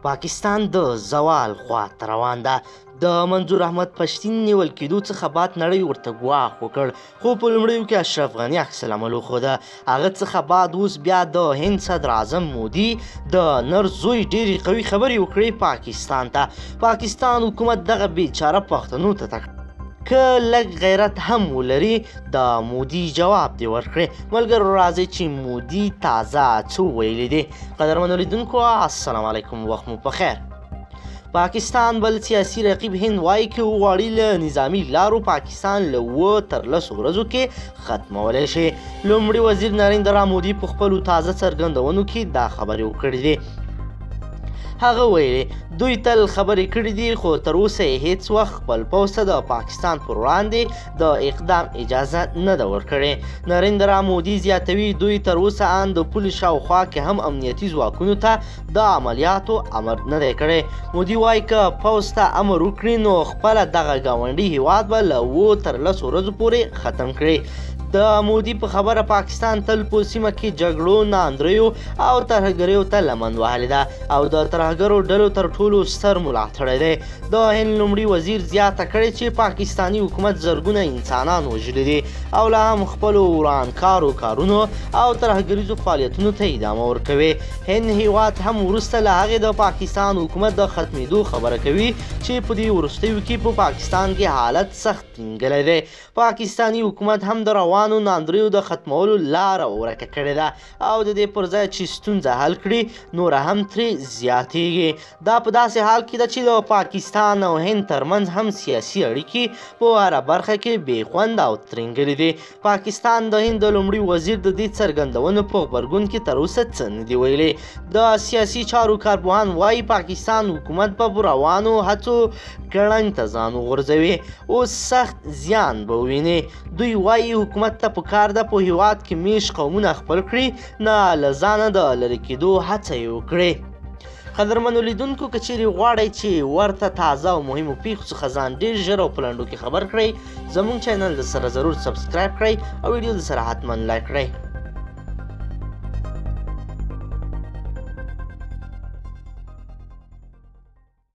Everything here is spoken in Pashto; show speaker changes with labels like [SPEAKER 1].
[SPEAKER 1] پاکستان د زوال خواته روان ده. د منظور احمد پښتین نیول کېدو څخه بعد نړۍ ورته ګواښ وکړ، خو په لومړیو کې اشرف غني عکس العمل وښوده. هغه څخه بعد اوس بیا د هند صدر اعظم مودي د نر زوی ډېرې قوي خبرې وکړې پاکستان ته. پاکستان حکومت دغه بیچاره پښتنو ته تک که لږ غیرت هم ولري د مودي جواب دی ورکړی. ملګرو راځئ چې مودي تازه څه ویلي دي. قدرمنو لیدونکو السلام علیکم، وخت مو پخیر. پاکستان بل سیاسي رقیب هند وایي که وغواړي له نظامي لارو پاکستان له 7 تر 10 ورځو کې ختمولی شي. لومړي وزیر نریندرا مودي په خپلو تازه څرګندونو کې دا خبرې وکړې دي. هغه ویلي دوی تل خبرې کړې دي، خو تر اوسه یې هیڅ وخت خپل پوځ ته د پاکستان پر وړاندې د اقدام اجازه نه ده ورکړې. نریندرا مودي زیاتوي دوی تر اوسه ان د پولې شاوخوا کې هم امنیتي ځواکونو ته د عملیاتو امر نه دی کړی. مودي وایي که پوځ ته امر وکړي نو خپله دغه ګاونډي هیواد به له 7 تر 10 ورځو پورې ختم کړي. د مودي په خبره پاکستان تل په سیمه کې جګړو، ناندریو او ترهګریو ته لمن وهلې ده او د ترهګرو ډلو تر ټولو ستر ملاتړی دی. د هند لومړي وزیر زیاته کړې چې پاکستاني حکومت زرګونه انسانان وژلي دي او لا هم خپلو ورانکارو کارونو او ترهګریزو فعالیتونو ته ادامه ورکوي. هند هیواد هم وروسته له هغې د پاکستان حکومت د ختمېدو خبره کوي چې په دې وروستیو کې په پاکستان کې حالت سخت ټینګلی دی. پاکستاني حکومت هم د روانو ناندریو د ختمولو لاره ورکه کړې ده او د دې پر ځای چې ستونزه حل کړي نوره هم ترې زیاتیږي. دا په داسې حال کې ده چې د پاکستان او هند ترمنځ هم سیاسي اړیکې په هره برخه کې بې خوند او ترینګلې دي. پاکستان د هند د لومړي وزیر د دې څرګندونو په غبرګون کې تر اوسه څه نه دي ویلي. د سیاسي چارو کارپوهان وایي پاکستان حکومت په روانو هڅو ګړنګ ته ځان وغورځوي، اوس سخت زیان به وویني. دوی وایي حکومت ته پکار ده په هیواد کې میشت قومونه خپل کړي، نه له ځانه د لرې کېدو هڅه یې وکړي. قدرمنو لیدونکو که چیرې غواړئ چې ورته تازه او مهمو پیښو څخه ځان ډېر ژر او په لنډو کې خبر کړئ، زموږ چینل د سره ضرور سبسکرایب کړئ او ویډیو د سره حتما لایک کړئ.